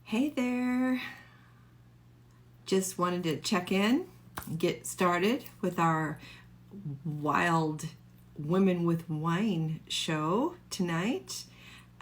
Hey there. Just wanted to check in and get started with our Wild Women with Wine show tonight.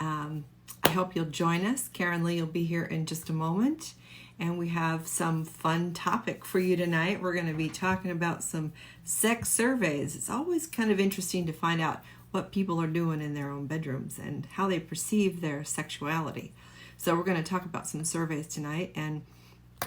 I hope you'll join us. Karenlee will be here in just a moment. And we have some fun topic for you tonight. We're going to be talking about some sex surveys. It's always kind of interesting to find out what people are doing in their own bedrooms and how they perceive their sexuality. So we're going to talk about some surveys tonight, and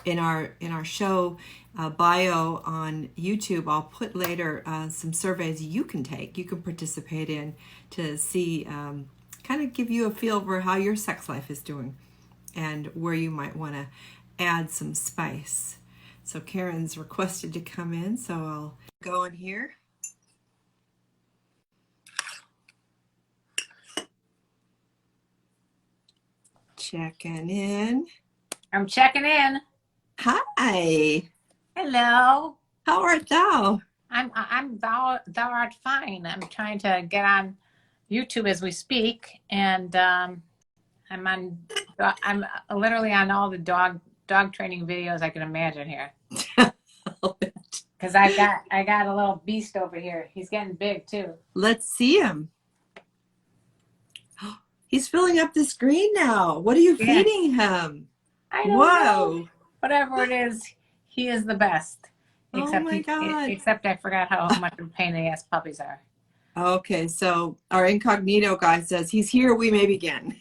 in our show bio on YouTube, I'll put later some surveys you can take, you can participate in to see, kind of give you a feel for how your sex life is doing and where you might want to add some spice. So Karen's requested to come in, so I'll go in here. Checking in. I'm checking in. Hi. Hello. How art thou? Thou art fine. I'm trying to get on YouTube as we speak, and I'm literally on all the dog training videos I can imagine here. Because I got a little beast over here. He's getting big too. Let's see him. He's filling up the screen now. What are you feeding him? I don't know. Whatever it is, he is the best. Except oh my God. Except I forgot how much of a pain in the ass puppies are. Okay, so our incognito guy says he's here. We may begin.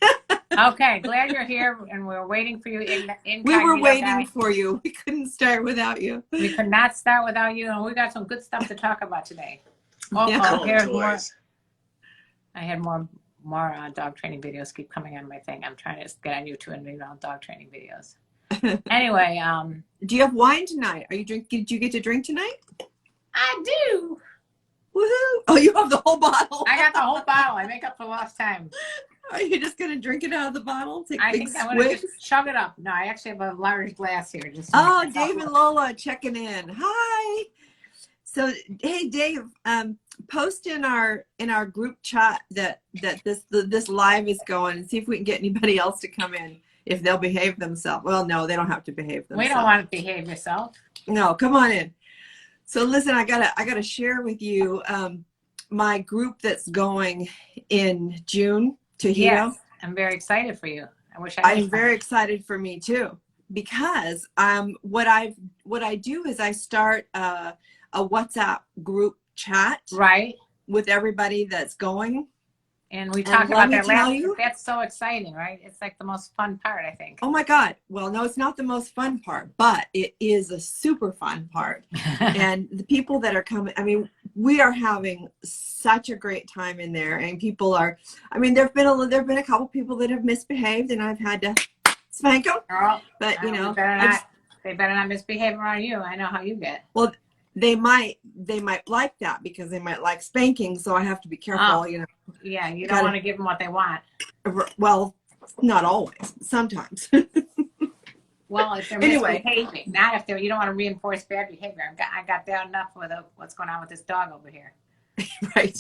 Okay, glad you're here, and we're waiting for you. We were waiting for you. We couldn't start without you. We could not start without you, and we got some good stuff to talk about today. Yeah. More. I had more dog training videos keep coming on my thing. I'm trying to get on YouTube and read all dog training videos. Anyway, do you have wine tonight? Did you get to drink tonight? I do. Woohoo! Oh, you have the whole bottle. I got the whole bottle. I make up for lost time. Are you just gonna drink it out of the bottle? I think I'm gonna just chug it up. No, I actually have a large glass here. Dave and Lola checking in. Hi. So hey, Dave. Post in our group chat that this live is going, and see if we can get anybody else to come in if they'll behave themselves. Well, no, they don't have to behave themselves. We don't want to behave yourself. No, come on in. So listen, I gotta share with you my group that's going in June to Hito. Yes, I'm very excited for you. I'm very excited for me too, because what I do is I start a WhatsApp group chat with everybody that's going, and we talked about that last. That's so exciting, right? It's like the most fun part, I think. Oh my God. Well, no, it's not the most fun part, but it is a super fun part. And the people that are coming, I mean, we are having such a great time in there, and people are, I mean, there've been a couple people that have misbehaved, and I've had to spank them. Girl, but you know, they better not misbehave around you. I know how you get. Well, they might like that because they might like spanking, so I have to be careful, you know. Yeah, you don't want to give them what they want. Well, not always, sometimes. Well, if they're misbehaving, not if you don't want to reinforce bad behavior. I got bad enough with what's going on with this dog over here. Right,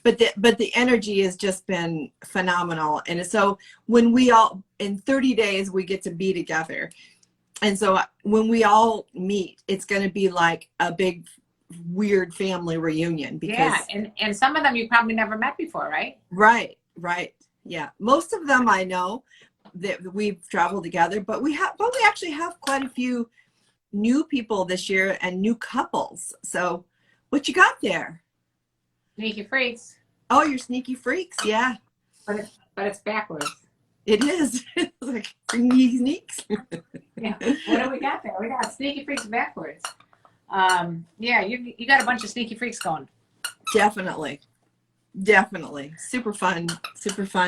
but the energy has just been phenomenal, and so when we all in 30 days we get to be together. And so when we all meet, it's going to be like a big, weird family reunion. Because, yeah, and some of them you probably never met before, right? Right. Yeah, most of them I know that we've traveled together, but we actually have quite a few new people this year and new couples. So, what you got there? Sneaky freaks. Oh, you're sneaky freaks, yeah. But it's backwards. It is. It's like sneaks. Yeah. What do we got there? We got sneaky freaks backwards. Yeah, you got a bunch of sneaky freaks going. Definitely. Super fun,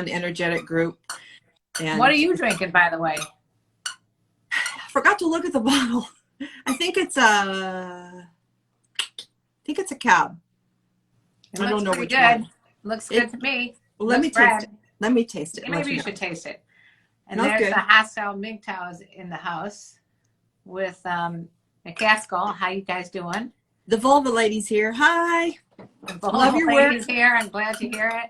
energetic group. And what are you drinking, by the way? I forgot to look at the bottle. I think it's a cab. I don't know which one. Looks good to me. Well, let me taste it. Let me taste it. Maybe you should taste it. And That's there's good. the hostile MGTOWs in the house with McCaskill. How you guys doing? The vulva lady's here. Hi. The vulva lady's here. I'm glad to hear it.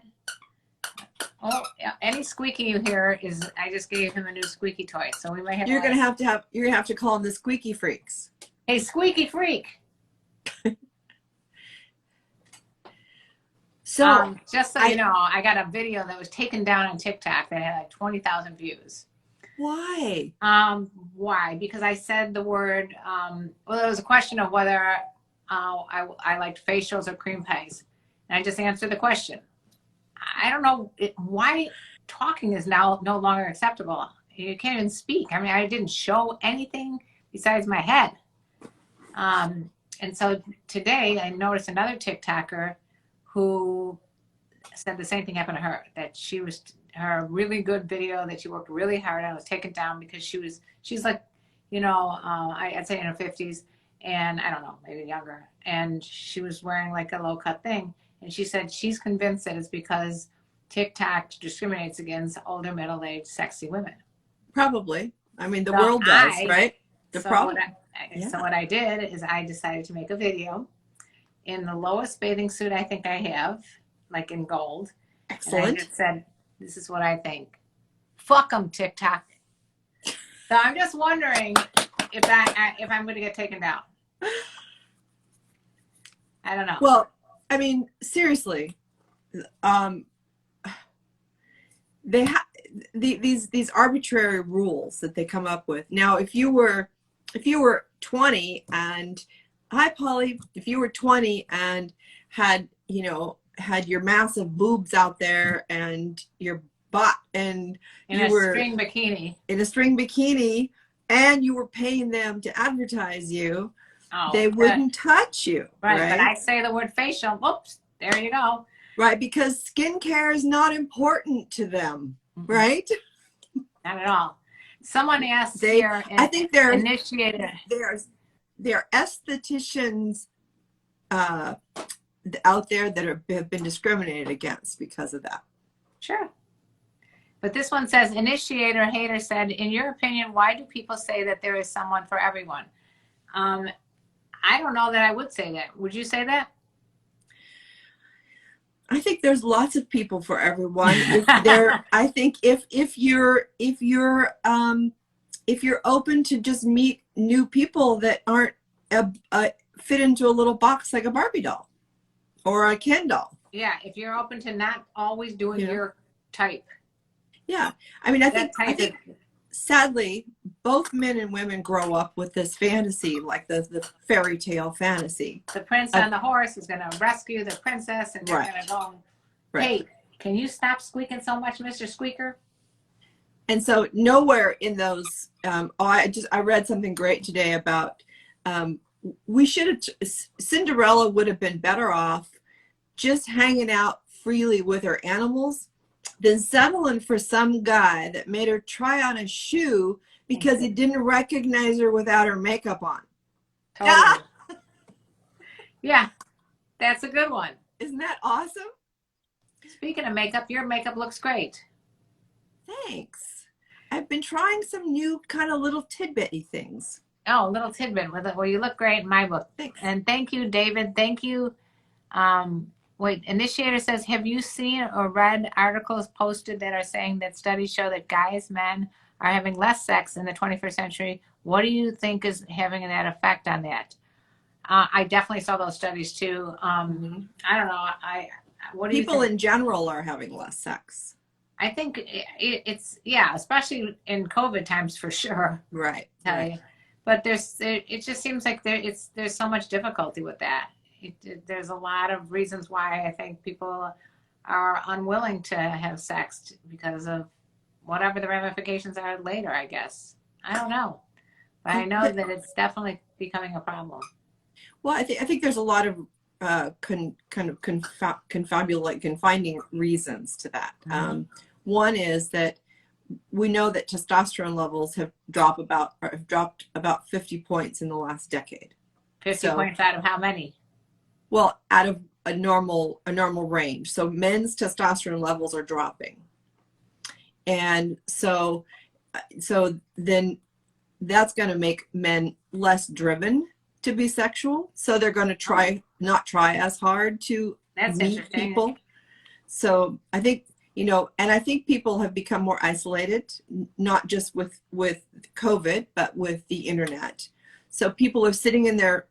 Oh, yeah, any squeaky you hear is, I just gave him a new squeaky toy. So we might have You're gonna have to call them the Squeaky Freaks. Hey, Squeaky Freak. So just so you know, I got a video that was taken down on TikTok that had like 20,000 views. why? Why? Because I said the word, well, there was a question of whether I liked facials or cream pies. And I just answered the question. I don't know why talking is now no longer acceptable. You can't even speak. I mean, I didn't show anything besides my head. And so today I noticed another TikToker who said the same thing happened to her, that her really good video that she worked really hard on was taken down because she's like, I'd say in her 50s, and I don't know, maybe younger. And she was wearing like a low cut thing. And she said she's convinced that it's because TikTok discriminates against older, middle-aged, sexy women. Probably. I mean, the world does, right? So what I did is I decided to make a video in the lowest bathing suit I think I have, like in gold. Excellent. And I just said, this is what I think. Fuck them, TikTok. So I'm just wondering if I'm going to get taken down. I don't know. Well, I mean, seriously, they have these arbitrary rules that they come up with. Now, if you were 20 and hi Polly, if you were 20 and had your massive boobs out there and your butt and in a string bikini and you were paying them to advertise you, they wouldn't touch you. Right. But I say the word facial. Whoops. There you go. Right. Because skincare is not important to them. Mm-hmm. Right. Not at all. Someone asked I think they're initiated. They're estheticians out there that have been discriminated against because of that. Sure. But this one says, initiator hater said, in your opinion, why do people say that there is someone for everyone? I don't know that I would say that. Would you say that? I think there's lots of people for everyone. I think if you're open to just meet new people that aren't fit into a little box like a Barbie doll or a Ken doll. Yeah, if you're open to not always doing your type. Yeah, I mean, I think sadly, both men and women grow up with this fantasy, like the fairy tale fantasy. The prince on the horse is going to rescue the princess, and they're going to go, hey, can you stop squeaking so much, Mr. Squeaker? And so nowhere in those, I read something great today about, Cinderella would have been better off just hanging out freely with her animals than settling for some guy that made her try on a shoe because he didn't recognize her without her makeup on. Totally. Yeah, that's a good one. Isn't that awesome? Speaking of makeup, your makeup looks great. Thanks. I've been trying some new kind of little tidbitty things. Oh, little tidbit with it. Well, you look great in my book. Thanks. And thank you, David. Thank you. Initiator says, have you seen or read articles posted that are saying that studies show that men are having less sex in the 21st century? What do you think is having that effect on that? I definitely saw those studies too. I don't know. What do People you think? in general are having less sex. I think it's especially in COVID times for sure. Right. But it just seems like there's so much difficulty with that. There's a lot of reasons why I think people are unwilling to have sex because of whatever the ramifications are later, I guess. I don't know. But I know that it's definitely becoming a problem. Well, I think there's a lot of confining reasons to that. One is that we know that testosterone levels have dropped about 50 points in the last decade. 50 points out of how many? Well, out of a normal range. So men's testosterone levels are dropping. And so then that's going to make men less driven to be sexual. So they're going to not try as hard to meet people. So I think you know, and I think people have become more isolated, not just with COVID, but with the internet. So people are sitting in their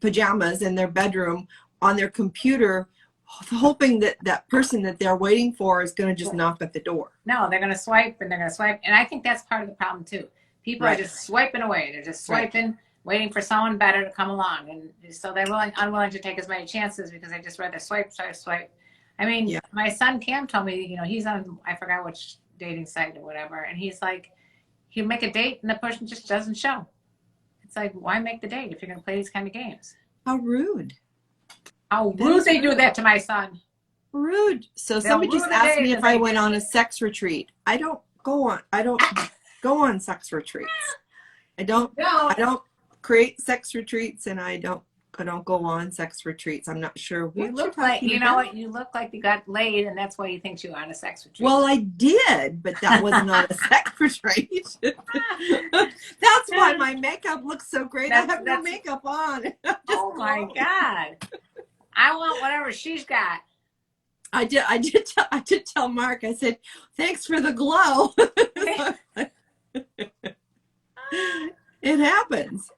pajamas in their bedroom on their computer, hoping that that person that they're waiting for is going to just knock at the door. No, they're going to swipe and they're going to swipe. And I think that's part of the problem too. People are just swiping away. They're just swiping, waiting for someone better to come along. And so they're unwilling to take as many chances because they just rather swipe. I mean, my son Cam told me, you know, he's on, I forgot which dating site or whatever. And he's like, he'll make a date and the person just doesn't show. It's like, why make the date if you're going to play these kind of games? How rude. How rude they do that to my son. Rude. So somebody just asked me if I went on a sex retreat. I don't go on sex retreats. I don't create sex retreats, and I don't go on sex retreats. I'm not sure what you look like. You know what? You look like you got laid, and that's why you think you're on a sex retreat. Well, I did, but that wasn't on a sex retreat. That's why my makeup looks so great. I have no makeup on. Oh my God! I want whatever she's got. I did tell Mark. I said, "Thanks for the glow." It happens.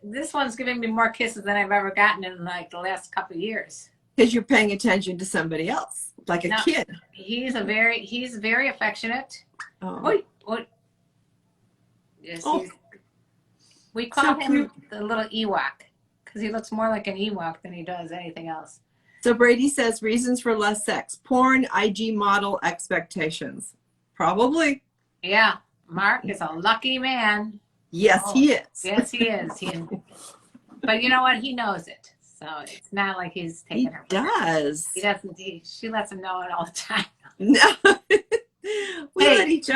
This one's giving me more kisses than I've ever gotten in like the last couple of years. Because you're paying attention to somebody else, like a kid. He's very affectionate. Oh. What? Yes, we call him the little Ewok because he looks more like an Ewok than he does anything else. So Brady says reasons for less sex: porn, IG model, expectations. Probably. Yeah, Mark is a lucky man. Yes, he is. Yes, he is. But you know what? He knows it. So it's not like he's taking her. He does. He doesn't. She lets him know it all the time. No. We let each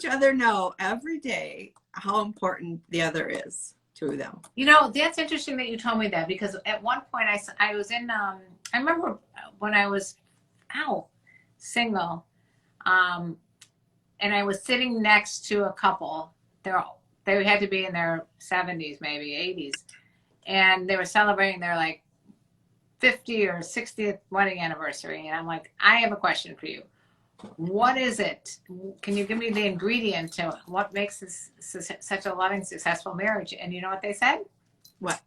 other know every day how important the other is to them. You know, that's interesting that you told me that, because at one point I was in, I remember when I was single, and I was sitting next to a couple. They had to be in their 70s, maybe 80s. And they were celebrating their like 50 or 60th wedding anniversary. And I'm like, I have a question for you. What is it? Can you give me the ingredient to what makes this such a loving, successful marriage? And you know what they said? What?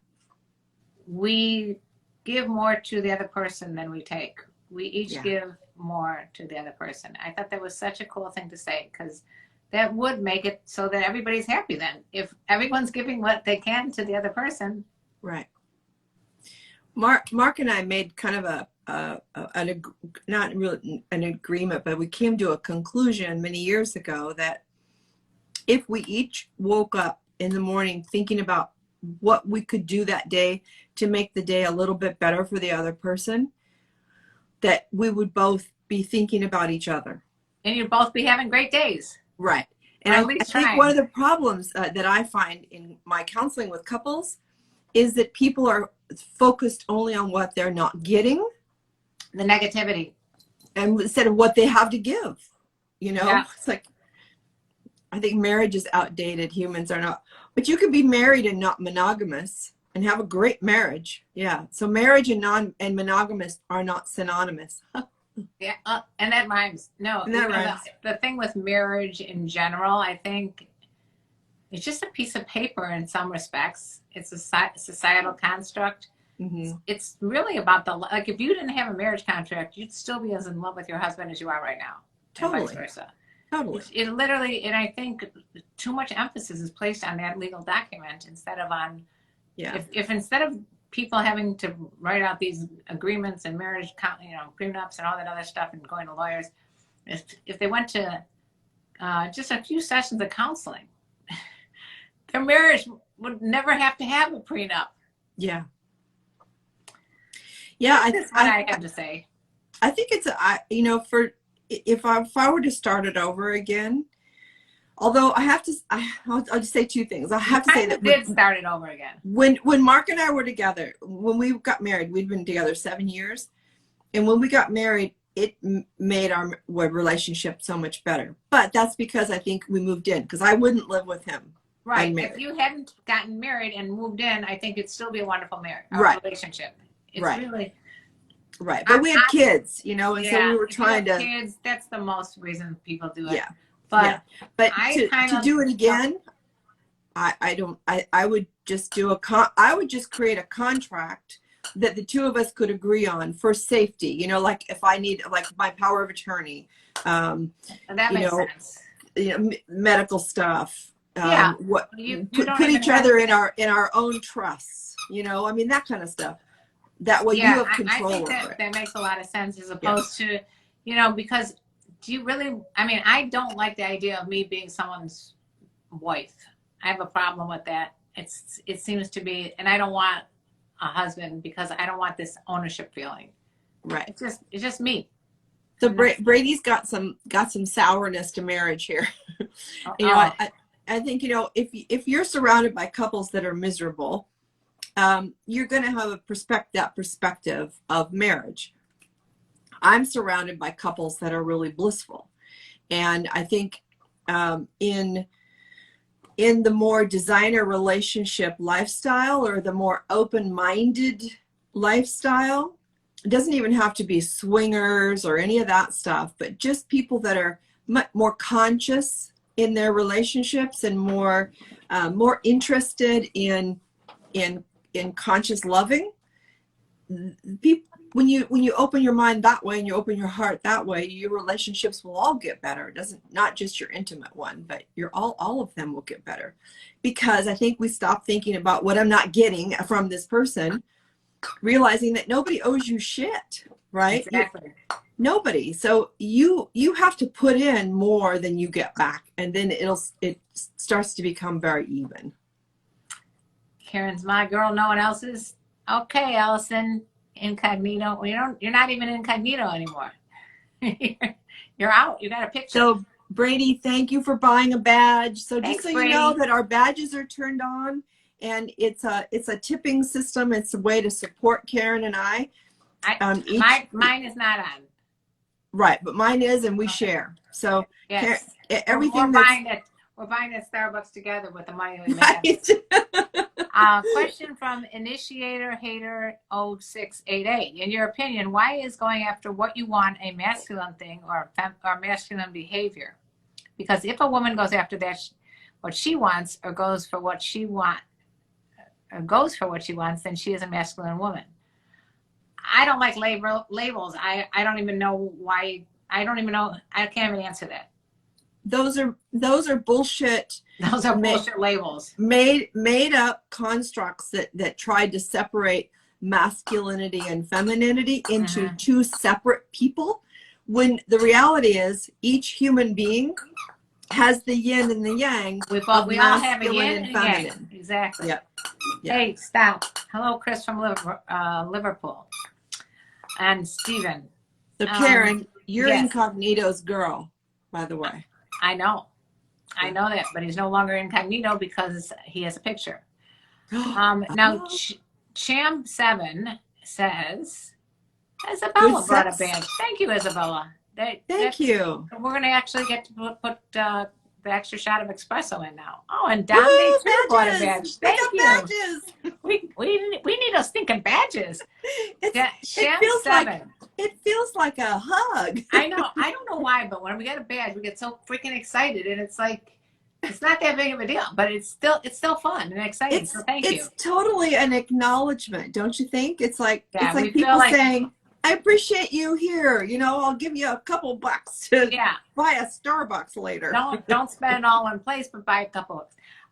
We give more to the other person than we take. We each give more to the other person. I thought that was such a cool thing to say, because that would make it so that everybody's happy then. If everyone's giving what they can to the other person. Right. Mark and I made kind of not really an agreement, but we came to a conclusion many years ago that if we each woke up in the morning thinking about what we could do that day to make the day a little bit better for the other person, that we would both be thinking about each other. And you'd both be having great days. Right. And I think one of the problems that I find in my counseling with couples is that people are focused only on what they're not getting. The negativity. And instead of what they have to give. You know, It's like, I think marriage is outdated. Humans are not. But you can be married and not monogamous and have a great marriage. Yeah. So marriage and monogamous are not synonymous. Yeah, and that rhymes. No, that rhymes. The thing with marriage in general, I think, it's just a piece of paper in some respects. It's a societal construct. Mm-hmm. It's really about like, if you didn't have a marriage contract, you'd still be as in love with your husband as you are right now. Totally. And vice versa. Totally. It literally, and I think too much emphasis is placed on that legal document instead of on, if instead of people having to write out these agreements and marriage, prenups and all that other stuff and going to lawyers, if they went to just a few sessions of counseling, their marriage would never have to have a prenup. Yeah. Yeah. That's what I have to say. I think it's, if I were to start it over again, although I'll just say two things. I have to say that did start it over again. When Mark and I were together, when we got married, we'd been together 7 years. And when we got married, it made our relationship so much better. But that's because I think we moved in, because I wouldn't live with him. Right. If you hadn't gotten married and moved in, I think it'd still be a wonderful marriage, relationship. It's really. Right. But we have kids, you know, and so Yeah, we were if you have trying to, kids, that's the most reason people do it. yeah. But But I kind to of do it again, I would just do I would just create a contract that the two of us could agree on for safety. You know, like if I need, like my power of attorney, that you makes know, sense. medical stuff. Yeah. What You put, don't put even each have other to. in our own trusts. You know, I mean that kind of stuff. That way you Yeah, have I control think over it. that makes a lot of sense as opposed to, you know, because do you really, I mean, I don't like the idea of me being someone's wife. I have a problem with that. It seems to be, and I don't want a husband because I don't want this ownership feeling. Right. It's just me. So Brady's got some sourness to marriage here. You know, I think, you know, if you're surrounded by couples that are miserable, you're going to have that perspective of marriage. I'm surrounded by couples that are really blissful, and I think in the more designer relationship lifestyle, or the more open-minded lifestyle, it doesn't even have to be swingers or any of that stuff, but just people that are more conscious in their relationships and more interested in conscious loving. People, when you open your mind that way and you open your heart that way, your relationships will all get better. It doesn't, not just your intimate one, but all of them will get better, because I think we stop thinking about what I'm not getting from this person, realizing that nobody owes you shit, right? Exactly. Nobody. So you have to put in more than you get back, and then it starts to become very even. Karen's my girl, no one else's. Okay, Allison, incognito. You're not even incognito anymore. You're out. You got a picture. So Brady, thank you for buying a badge. So Thanks, just so Brady. you know that our badges are turned on, and it's a tipping system. It's a way to support Karen and I. Mine is not on. Right, but mine is, and we share. So yes, Karen, everything we're buying at Starbucks together with the money we make. Question from Initiator Hater 0688. In your opinion, why is going after what you want a masculine thing or masculine behavior? Because if a woman goes after what she wants, or goes for what she wants, then she is a masculine woman. I don't like labels. I don't even know why. I don't even know. I can't even answer that. Those are bullshit. Those are bullshit labels. Made up constructs that tried to separate masculinity and femininity into two separate people, when the reality is each human being has the yin and the yang. We all have a yin and yang. Exactly. Yep. Hey, stop. Hello, Chris from Liverpool. And Stephen. So Karen, you're Incognito's girl, by the way. I know that, but he's no longer incognito because he has a picture. Now, Cham7 says, Isabella brought a badge. Thank you, Isabella. Thank you. We're going to actually get to put the extra shot of espresso in now. Oh, and Dominic brought a badge. Thank you. Badges. We need those stinking badges. It feels like a hug. I know. I don't know why, but when we get a badge, we get so freaking excited, and it's like, it's not that big of a deal, but it's still fun and exciting. So thank you. It's totally an acknowledgement, don't you think? It's like people saying, I appreciate you here. You know, I'll give you a couple bucks to buy a Starbucks later. Don't spend it all in place, but buy a couple.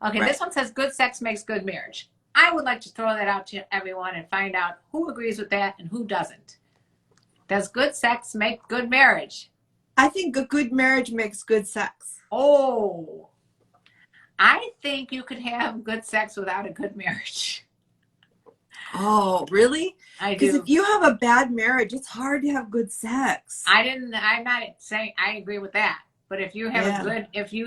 Okay, This one says good sex makes good marriage. I would like to throw that out to everyone and find out who agrees with that and who doesn't. Does good sex make good marriage? I think a good marriage makes good sex. Oh, I think you could have good sex without a good marriage. Oh, really? I do. Because if you have a bad marriage, it's hard to have good sex. I'm not saying I agree with that. But if you have if you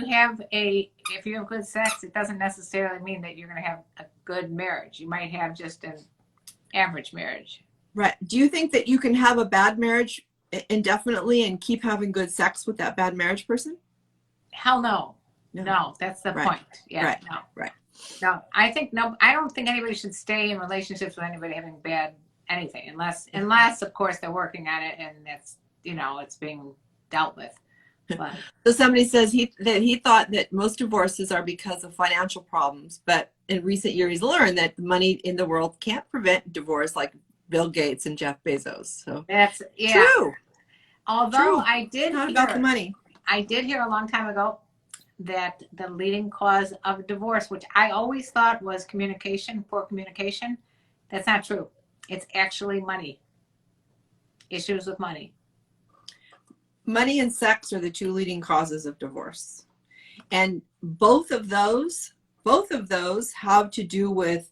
have good sex, it doesn't necessarily mean that you're going to have a good marriage. You might have just an average marriage. Right. Do you think that you can have a bad marriage indefinitely and keep having good sex with that bad marriage person? Hell no. No, that's the point. Yeah. Right. No. Right. No, I don't think anybody should stay in relationships with anybody having bad anything unless of course they're working at it and it's, it's being dealt with. But So somebody says that he thought that most divorces are because of financial problems, but in recent years he's learned that the money in the world can't prevent divorce, like Bill Gates and Jeff Bezos. So that's true. Although True. Not about the money. I did hear a long time ago that the leading cause of divorce, which I always thought was poor communication, that's not true. It's actually money. Issues with money. Money and sex are the two leading causes of divorce. And both of those have to do with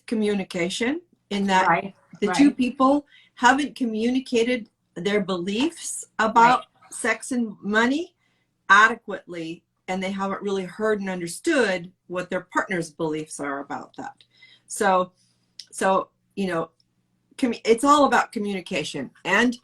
communication, in that the two people haven't communicated their beliefs about sex and money adequately, and they haven't really heard and understood what their partner's beliefs are about that. So it's all about communication and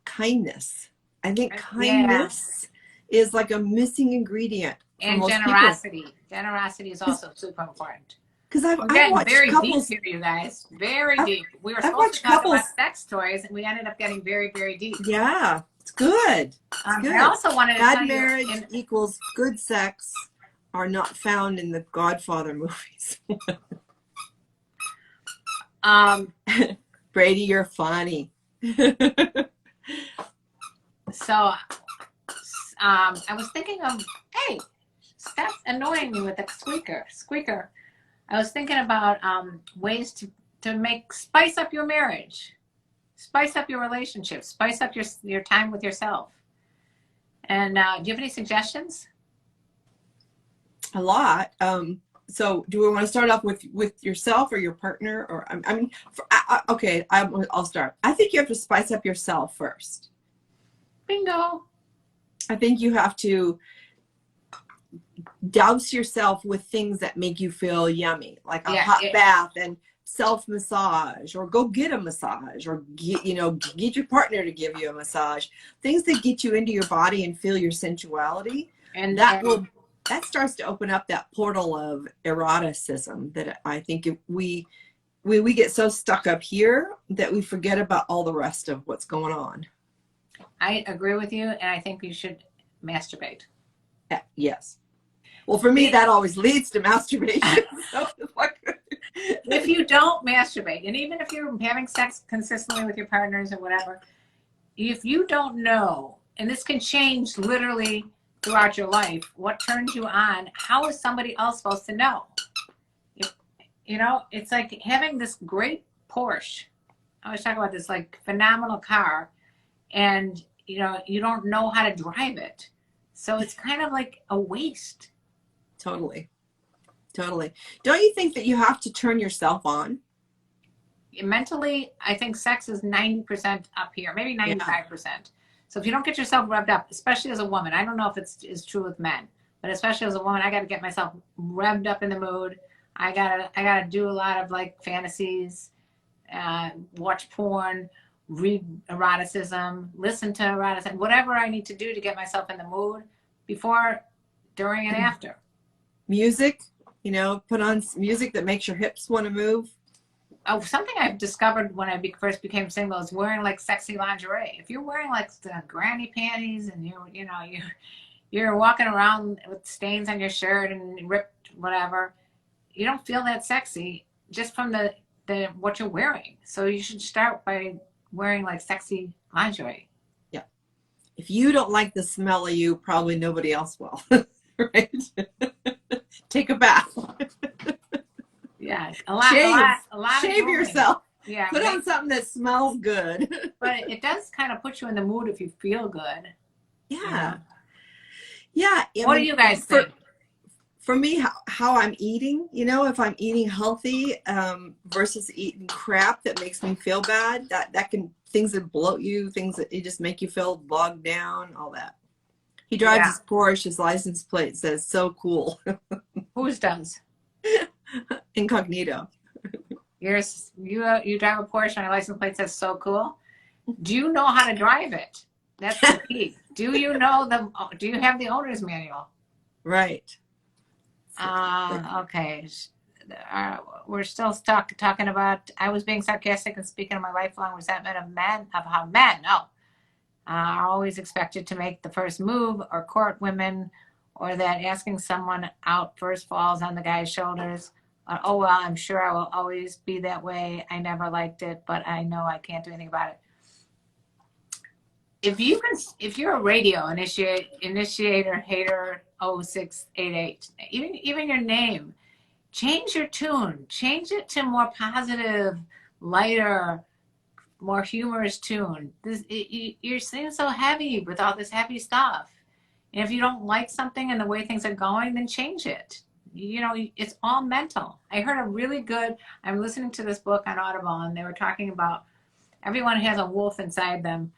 kindness. I think kindness is like a missing ingredient for and most generosity. people. Generosity is also super important. Because I've watched very couples deep here, you guys. Very deep. We were supposed to talk about sex toys, and we ended up getting very, very deep. Yeah, it's good. Good. I also wanted to bad marriage equals good sex are not found in the Godfather movies. Brady, you're funny. So, I was thinking of, hey, stop annoying me with the squeaker. I was thinking about ways to spice up your marriage, spice up your relationship, spice up your time with yourself. And do you have any suggestions? A lot. So do we want to start off with yourself or your partner? Or okay, I'll start. I think you have to spice up yourself first. Bingo. I think you have to douse yourself with things that make you feel yummy, like a hot bath and self-massage, or go get a massage, or get your partner to give you a massage. Things that get you into your body and feel your sensuality, and that starts to open up that portal of eroticism that I think we get so stuck up here that we forget about all the rest of what's going on. I agree with you, and I think you should masturbate. Yes. Well, for me, that always leads to masturbation. So if you don't masturbate, and even if you're having sex consistently with your partners or whatever, if you don't know, and this can change literally throughout your life, what turns you on, how is somebody else supposed to know? It's like having this great Porsche. I always talk about this like phenomenal car, and you don't know how to drive it. So it's kind of like a waste. Totally. Don't you think that you have to turn yourself on? Mentally, I think sex is 90% up here, maybe 95%. So if you don't get yourself revved up, especially as a woman, I don't know if it's true with men, but especially as a woman, I got to get myself revved up in the mood. I gotta do a lot of like fantasies, watch porn, read eroticism, listen to eroticism, whatever I need to do to get myself in the mood before, during, and after. Music, put on music that makes your hips want to move. Oh, something I've discovered when I first became single is wearing like sexy lingerie. If you're wearing like the granny panties and you're walking around with stains on your shirt and ripped whatever, you don't feel that sexy just from the what you're wearing. So you should start by wearing like sexy lingerie. Yeah. If you don't like the smell of you, probably nobody else will. Right? Take a bath. Yeah, shave yourself. Yeah, put on something that smells good. But it does kind of put you in the mood if you feel good. Yeah. Yeah. What do you guys think? For me, how I'm eating, if I'm eating healthy versus eating crap that makes me feel bad, that can, things that bloat you, things that just make you feel bogged down, all that. He drives his Porsche, his license plate says "so cool." Whose does? Incognito. You drive a Porsche and your license plate says "so cool." Do you know how to drive it? That's the key. Do you have the owner's manual? Right. Okay. we're still stuck talking about, I was being sarcastic and speaking of my lifelong resentment of men, of how men, are always expected to make the first move or court women, or that asking someone out first falls on the guy's shoulders. Oh, well, I'm sure I will always be that way. I never liked it, but I know I can't do anything about it. If you're a radio initiator hater 0688, even your name, change your tune, change it to more positive, lighter, more humorous tune. You're seem so heavy with all this heavy stuff. And if you don't like something and the way things are going, then change it. You know, it's all mental. I heard I'm listening to this book on Audible, and they were talking about everyone has a wolf inside them.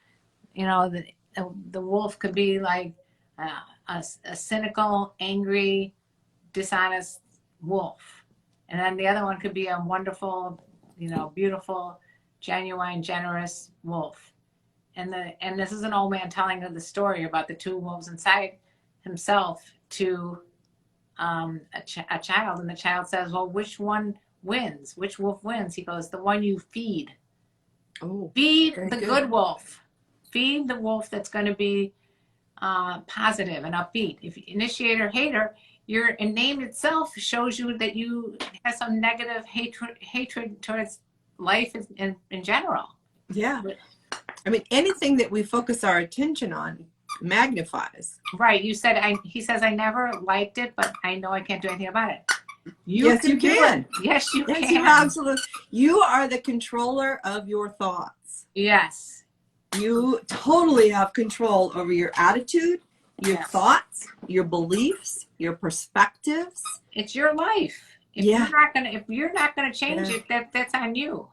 You know, the wolf could be like a cynical, angry, dishonest wolf. And then the other one could be a wonderful, beautiful, genuine, generous wolf. And this is an old man telling the story about the two wolves inside himself to a child. And the child says, well, which one wins? Which wolf wins? He goes, the one you feed. Oh, feed the good wolf. Feed the wolf that's going to be positive and upbeat. If initiator hater, your name itself shows you that you have some negative hatred towards life in general. Yeah. I mean, anything that we focus our attention on magnifies. Right. You said, he says, I never liked it, but I know I can't do anything about it. Yes, you can. Yes, you can. You absolutely. You are the controller of your thoughts. Yes. You totally have control over your attitude, your thoughts, your beliefs, your perspectives. It's your life. If you're not gonna change it, that's on you.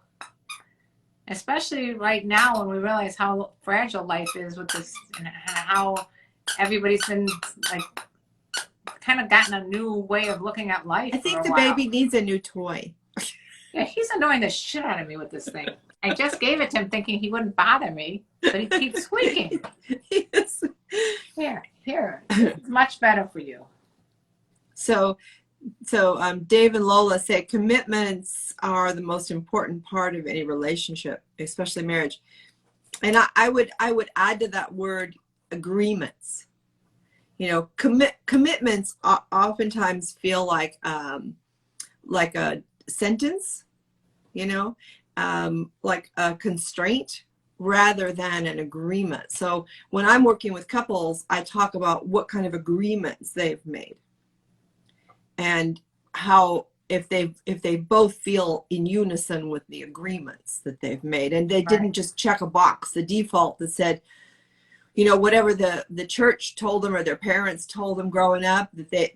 Especially right now when we realize how fragile life is with this, and how everybody's been like kind of gotten a new way of looking at life. I think the baby needs a new toy. Yeah, he's annoying the shit out of me with this thing. I just gave it to him thinking he wouldn't bother me, but he keeps squeaking. Yes. Here, it's much better for you. So Dave and Lola say commitments are the most important part of any relationship, especially marriage. And I would add to that word agreements. You know, commitments oftentimes feel like a sentence, like a constraint rather than an agreement. So when I'm working with couples, I talk about what kind of agreements they've made and how if they both feel in unison with the agreements that they've made, and they didn't just check a box, the default that said, whatever the church told them or their parents told them growing up,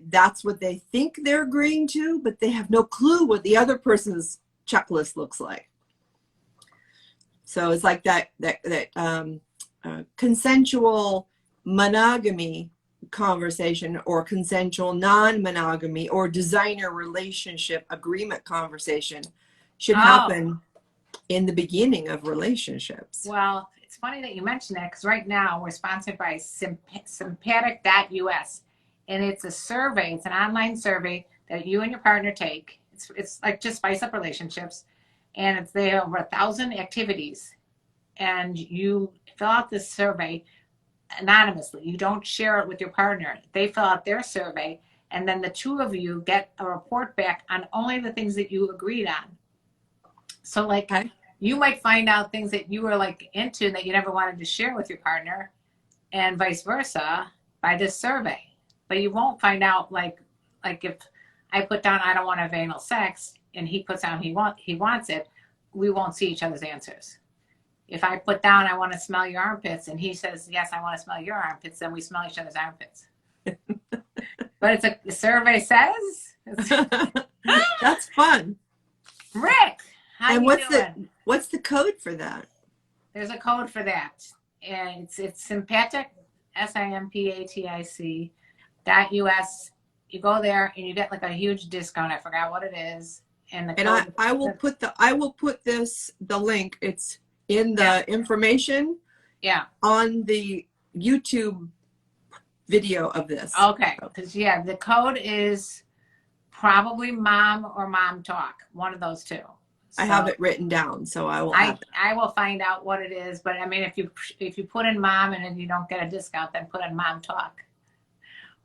that's what they think they're agreeing to, but they have no clue what the other person's checklist looks like. So it's like that consensual monogamy conversation, or consensual non-monogamy, or designer relationship agreement conversation should happen in the beginning of relationships. Well, it's funny that you mentioned that, because right now we're sponsored by sympathetic.us, and it's a survey. It's an online survey that you and your partner take. It's like just spice up relationships, and they have over 1,000 activities, and you fill out this survey anonymously. You don't share it with your partner. They fill out their survey, and then the two of you get a report back on only the things that you agreed on. So you might find out things that you were like into that you never wanted to share with your partner, and vice versa by this survey. But you won't find out like if I put down I don't want to have anal sex and he puts down he wants it, we won't see each other's answers. If I put down I want to smell your armpits and he says yes, I want to smell your armpits, then we smell each other's armpits. But the survey says. That's fun. Rick, how and you doing? What's the code for that? There's a code for that, and it's sympathetic, SIMPATIC.US. You go there and you get like a huge discount. I forgot what it is, and I will put the link. It's in the information. Yeah. On the YouTube video of this. Okay, because the code is Probably mom or mom talk. One of those two. I have it written down, so I will. I will find out what it is. But I mean, if you put in mom and then you don't get a discount, then put in mom talk.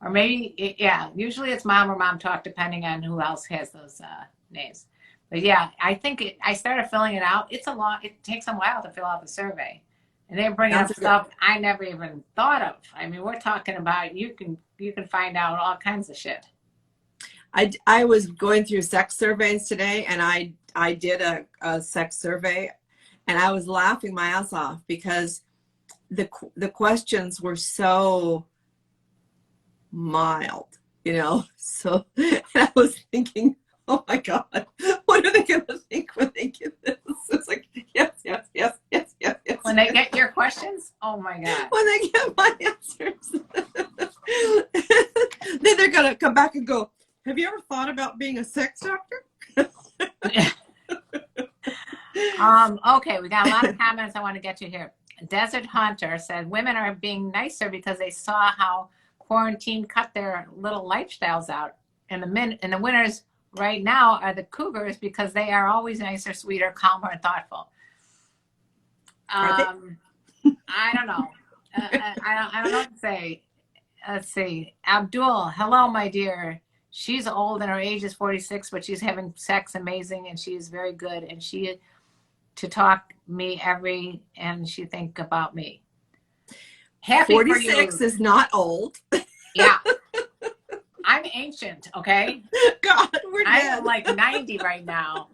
Or maybe, yeah, usually it's mom or mom talk, depending on who else has those names. But yeah, I think I started filling it out. It takes a while to fill out the survey. And they're bringing up stuff I never even thought of. I mean, we're talking about, you can find out all kinds of shit. I was going through sex surveys today, and I did a sex survey, and I was laughing my ass off because the questions were so mild, you know. So I was thinking, oh my God, what are they going to think when they get this? It's like, yes. When they get your questions, oh my God. When they get my answers, then they're going to come back and go, have you ever thought about being a sex doctor? Okay, we got a lot of comments I want to get to here. Desert Hunter said women are being nicer because they saw how quarantine cut their little lifestyles out. And the winners right now are the cougars because they are always nicer, sweeter, calmer, and thoughtful. I don't know. I don't know what to say. Let's see. Abdul, hello, my dear. She's old and her age is 46, but she's having sex amazing and she is very good. And she to talk me and she think about me. Happy 46 for you. Is not old. Yeah. I'm ancient, okay? God, we're dead. I'm like 90 right now.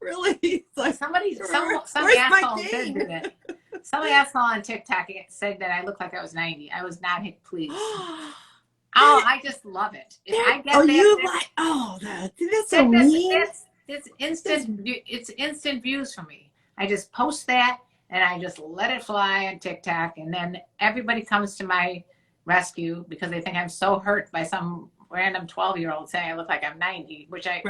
Really? It's like, some asshole did it. Some asshole on TikTok said that I look like I was 90. I was not pleased. Oh, I just love it. That's so mean. It's instant views for me. I just post that and I just let it fly on TikTok, and then everybody comes to my rescue because they think I'm so hurt by some random 12-year-old saying I look like I'm 90, which I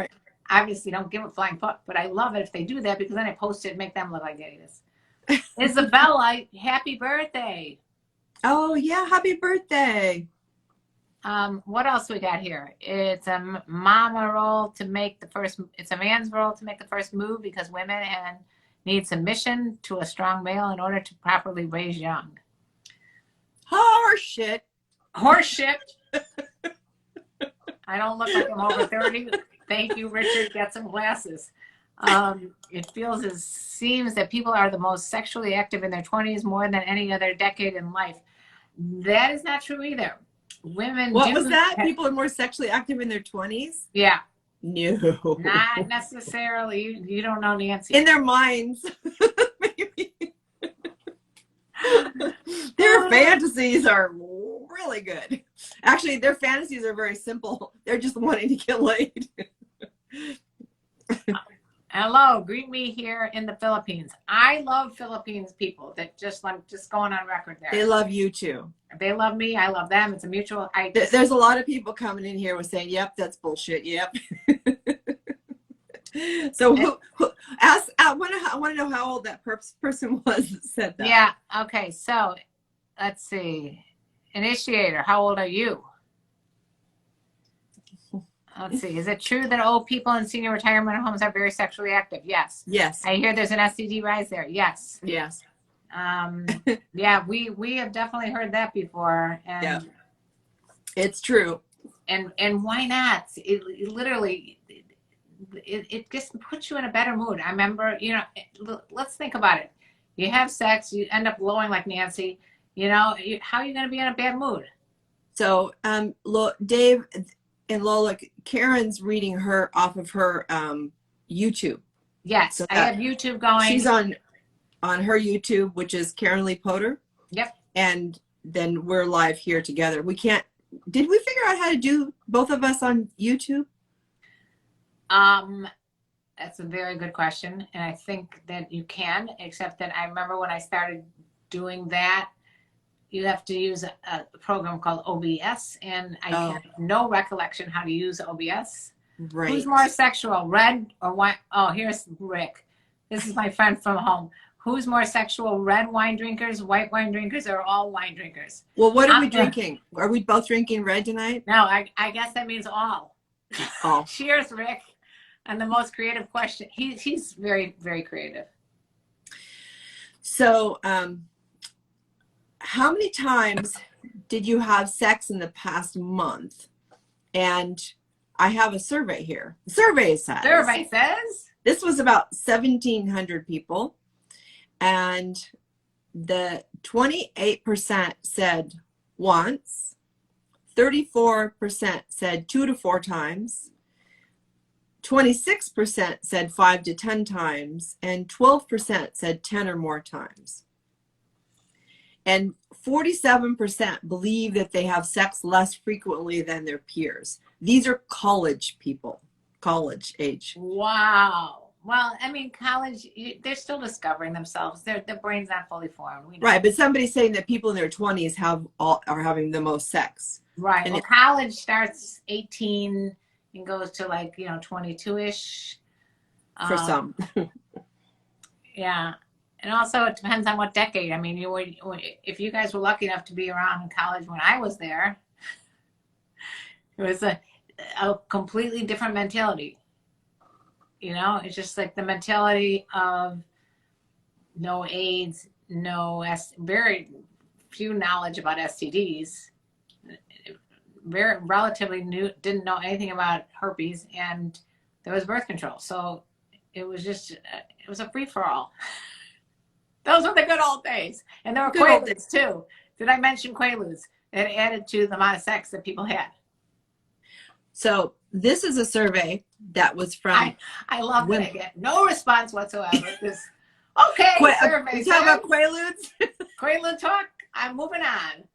obviously don't give a flying fuck, but I love it if they do that because then I post it and make them look like idiots. Isabella, happy birthday. Oh yeah, happy birthday. What else we got here? It's a mama role to make the first. It's a man's role to make the first move because women need submission to a strong male in order to properly raise young. Horse shit. I don't look like I'm over 30. Thank you, Richard. Get some glasses. It seems that people are the most sexually active in their 20s more than any other decade in life. That is not true either. Women What was that? People are more sexually active in their 20s? Yeah. No. Not necessarily. You don't know, Nancy. In their minds. Maybe. Their fantasies are really good. Actually, their fantasies are very simple. They're just wanting to get laid. Hello, greet me here in the Philippines. I love Philippines people that just going on record there. They love you too. They love me. I love them. It's a mutual. There's a lot of people coming in here with saying, "Yep, that's bullshit." Yep. So I want to know how old that person was that said that. Yeah. Okay. So let's see. Initiator, how old are you? Let's see. Is it true that old people in senior retirement homes are very sexually active? Yes. Yes. I hear there's an STD rise there. Yes. Yes. Yeah, we have definitely heard that before. And yeah. It's true. And why not? It literally just puts you in a better mood. I remember, let's think about it. You have sex, you end up glowing like Nancy. How are you going to be in a bad mood? So, Dave and Lola, Karen's reading her off of her YouTube. Yes, so I have YouTube going. She's on her YouTube, which is Karenlee Poter. Yep. And then we're live here together. Did we figure out how to do both of us on YouTube? That's a very good question. And I think that you can, except that I remember when I started doing that, you have to use a program called OBS, and I have no recollection how to use OBS. Right. Who's more sexual, red or white? Oh, here's Rick. This is my friend from home. Who's more sexual, red wine drinkers, white wine drinkers, or all wine drinkers? Well, what are we drinking? Are we both drinking red tonight? No, I guess that means all. Oh, Cheers, Rick. And the most creative question. He's very, very creative. so how many times did you have sex in the past month? And I have a survey here. The survey says this was about 1,700 people, and the 28% said once, 34% said 2 to 4 times, 26% said 5 to 10 times, and 12% said 10 or more times. And 47% believe that they have sex less frequently than their peers. These are college people, college age. Wow. Well, I mean, college, they're still discovering themselves. Their brain's not fully formed. Right, but somebody's saying that people in their 20s are having the most sex. Right. And well, college starts 18 and goes to 22-ish. For some. Yeah. And also it depends on what decade. I mean, if you guys were lucky enough to be around in college when I was there, it was a completely different mentality. It's just like the mentality of no AIDS, very few knowledge about STDs, very relatively new, didn't know anything about herpes, and there was birth control. So it was a free-for-all. Those were the good old days. And there were Quaaludes too. Did I mention Quaaludes? It added to the amount of sex that people had. So this is a survey that was from... I love that I get no response whatsoever. Okay, survey. You talking about Quaaludes? Quaalude talk? I'm moving on.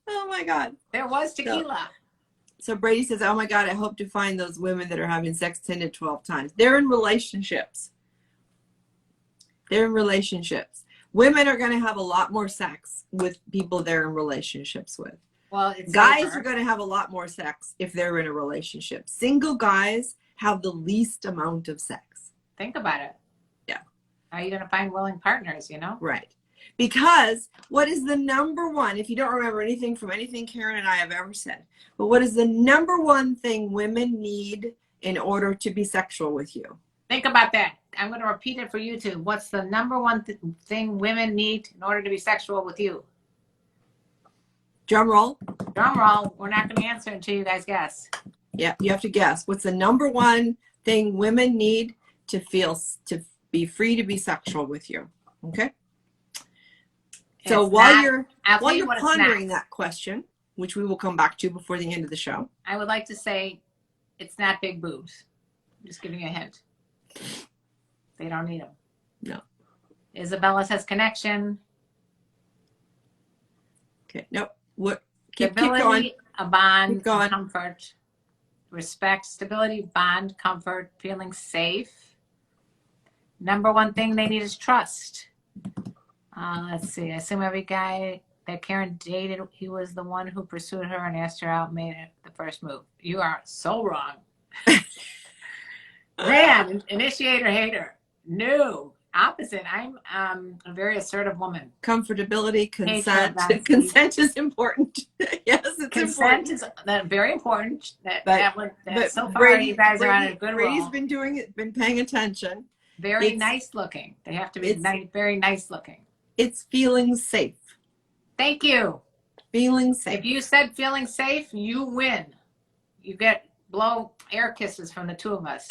Oh my God. There was tequila. So Brady says, oh my God, I hope to find those women that are having sex 10 to 12 times. They're in relationships. Women are going to have a lot more sex with people they're in relationships with. Well, guys are going to have a lot more sex if they're in a relationship. Single guys have the least amount of sex. Think about it. Yeah. How are you going to find willing partners, Right. Because what is the number one, if you don't remember anything from anything Karen and I have ever said, but what is the number one thing women need in order to be sexual with you? Think about that. I'm going to repeat it for you too. What's the number one thing women need in order to be sexual with you? Drum roll. Drum roll. We're not going to answer until you guys guess. Yeah, you have to guess. What's the number one thing women need to be free to be sexual with you? Okay. So while you're pondering that question, which we will come back to before the end of the show, I would like to say it's not big boobs. I'm just giving you a hint. They don't need them. No. Isabella says connection. Okay. Nope. What? Keep Stability, going. a bond, comfort, respect, stability, bond, comfort, feeling safe. Number one thing they need is trust. Let's see. I assume every guy that Karen dated, he was the one who pursued her and asked her out, made it the first move. You are so wrong. Man, initiator, hater. No, opposite. I'm a very assertive woman. Comfortability, consent. Consent is important. Yes, it's consent important. Is very important. But so far, Brady, you guys are on a good Brady's roll. been doing it, been paying attention. Very nice looking. They have to be very nice looking. It's feeling safe. Thank you. Feeling safe. If you said feeling safe, you win. You get blow air kisses from the two of us,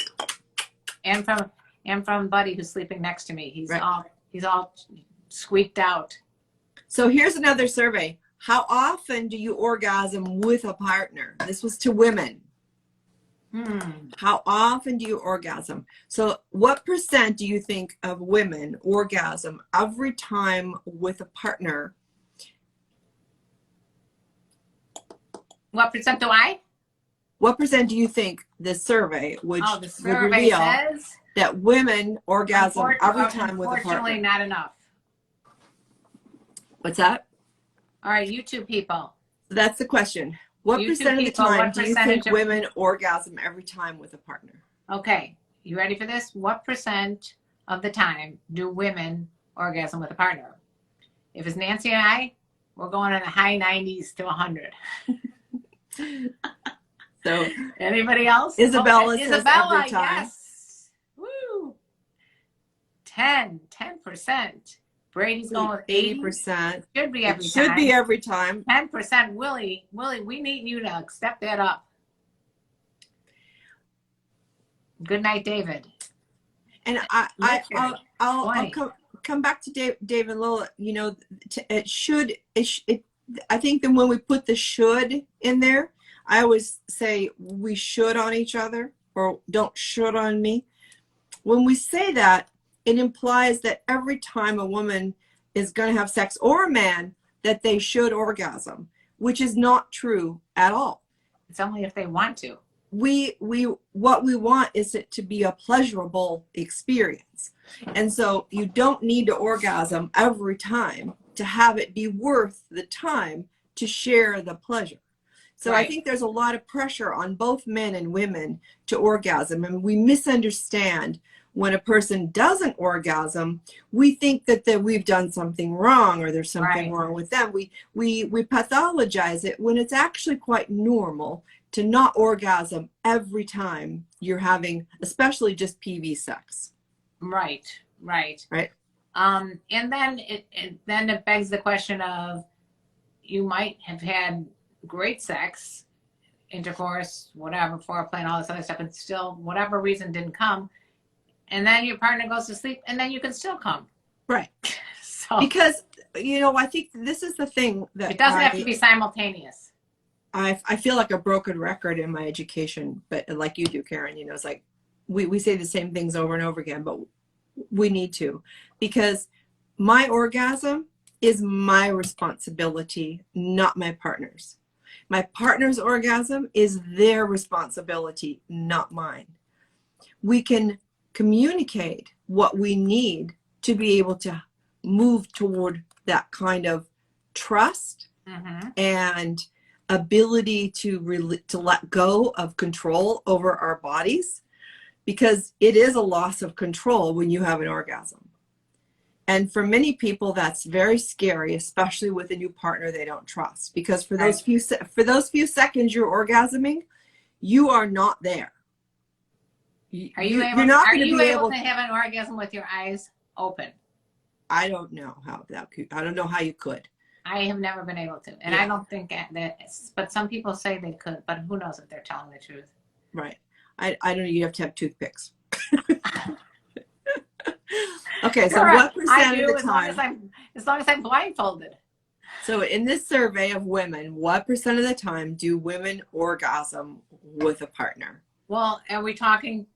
and from Buddy who's sleeping next to me. He's all squeaked out. So here's another survey. How often do you orgasm with a partner? This was to women. How often do you orgasm? So what percent do you think of women orgasm every time with a partner? What percent do I? What percent do you think the survey would reveal says that women orgasm every time with a partner? Unfortunately, not enough. What's that? All right, YouTube people. That's the question. What percent of the time do you think women orgasm every time with a partner? Okay, you ready for this? What percent of the time do women orgasm with a partner? If it's Nancy and I, we're going in the high 90s to 100. So anybody else? Isabella says Isabella, every time. yes. Woo. 10%. Brady's going with 80%. Should be every time. Should be every time. 10%. Willie, we need you to step that up. Good night, David. And I'll come back to Dave and Lola. You know, I think that when we put the should in there, I always say we should on each other, or don't should on me. When we say that, it implies that every time a woman is going to have sex, or a man, that they should orgasm, which is not true at all. It's only if they want to. What we want is it to be a pleasurable experience. And so you don't need to orgasm every time to have it be worth the time to share the pleasure. So right. I think there's a lot of pressure on both men and women to orgasm, and we misunderstand when a person doesn't orgasm. We think that we've done something wrong, or there's something wrong with them. We pathologize it when it's actually quite normal to not orgasm every time you're having, especially just PV sex. Right. And then it begs the question of, you might have had great sex, intercourse, whatever, foreplay, and all this other stuff, and still, whatever reason, didn't come. And then your partner goes to sleep, and then you can still come. Right. So, because, you know, I think this is the thing that it doesn't have to be simultaneous. I feel like a broken record in my education, but like you do, Karen, you know, it's like we say the same things over and over again, but we need to, because my orgasm is my responsibility, not my partner's. My partner's orgasm is their responsibility, not mine. We can communicate what we need to be able to move toward that kind of trust and ability to let go of control over our bodies, because it is a loss of control when you have an orgasm. And for many people, that's very scary, especially with a new partner they don't trust, because for those few seconds you're orgasming, you are not there. Are you able to have an orgasm with your eyes open? I don't know how I don't know how you could. I have never been able to, and I don't think that. But some people say they could, but who knows if they're telling the truth? Right. I don't know. You have to have toothpicks. Okay, so what percent of the time? As long as I'm blindfolded. So in this survey of women, what percent of the time do women orgasm with a partner? Well, are we talking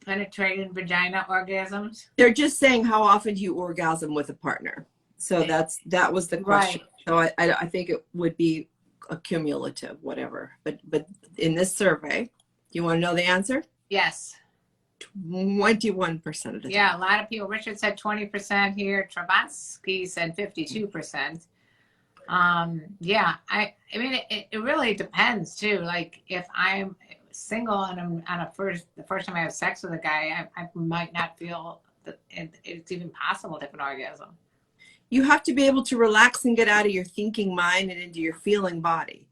penetrated vagina orgasms? They're just saying how often do you orgasm with a partner. So that was the question. Right. So I think it would be a cumulative, whatever. But in this survey, do you want to know the answer? Yes. 21% of the time. Yeah, a lot of people. Richard said 20% here. Travansky said 52%. Yeah, I mean, it really depends too. Like if I'm single and I'm on the first time I have sex with a guy, I might not feel that it's even possible to have an orgasm. You have to be able to relax and get out of your thinking mind and into your feeling body.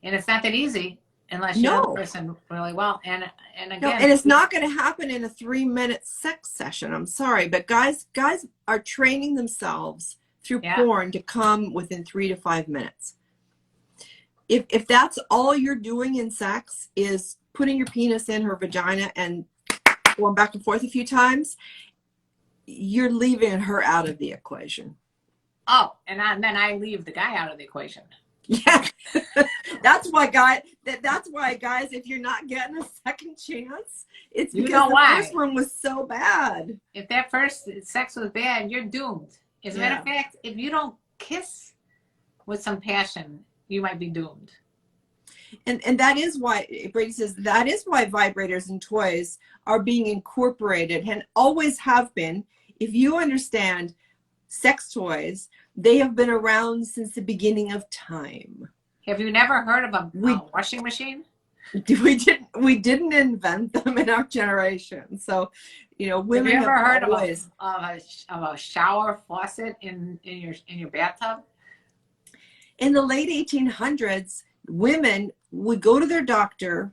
And it's not that easy unless you know the person really well. And again, and it's not going to happen in a 3-minute sex session. I'm sorry, but guys are training themselves through porn to come within 3 to 5 minutes. If that's all you're doing in sex is putting your penis in her vagina and going back and forth a few times, you're leaving her out of the equation. Oh, and then I leave the guy out of the equation. Yeah, that's why guys, if you're not getting a second chance, it's because the first one was so bad. If that first sex was bad, you're doomed. As a matter of fact, if you don't kiss with some passion, you might be doomed. And that is why, Brady says, that is why vibrators and toys are being incorporated and always have been. If you understand sex toys, they have been around since the beginning of time. Have you never heard of a washing machine? We didn't invent them in our generation. So, you know, women have you ever heard of a shower faucet in your bathtub? In the late 1800s, women would go to their doctor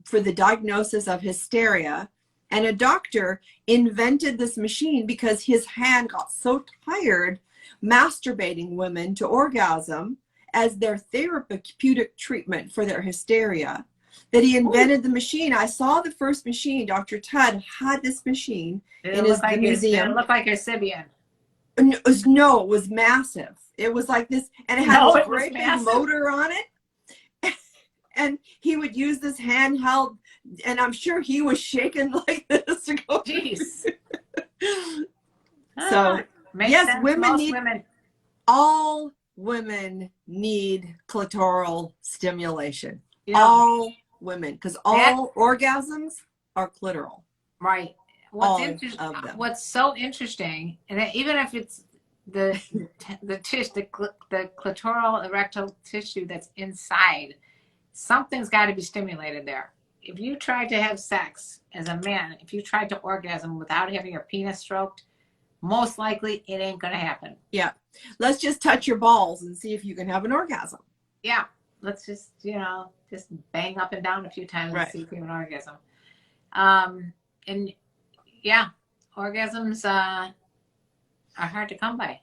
for the diagnosis of hysteria, and a doctor invented this machine because his hand got so tired masturbating women to orgasm as their therapeutic treatment for their hysteria that he invented the machine. I saw the first machine. Dr. Tudd had this machine in his museum. It looked like your Sibian. No, it was massive. It was like this, and it had a great big motor on it. And he would use this handheld, and I'm sure he was shaking like this to go. Jeez. So yes, sense. All women need clitoral stimulation. Yeah. All women, because all orgasms are clitoral. Right. What's so interesting, and that even if it's the clitoral erectile tissue that's inside, something's got to be stimulated there. If you try to have sex as a man, if you tried to orgasm without having your penis stroked, most likely it ain't going to happen. Yeah. Let's just touch your balls and see if you can have an orgasm. Yeah. Let's just, just bang up and down a few times and see if you have an orgasm. And yeah, orgasms are hard to come by.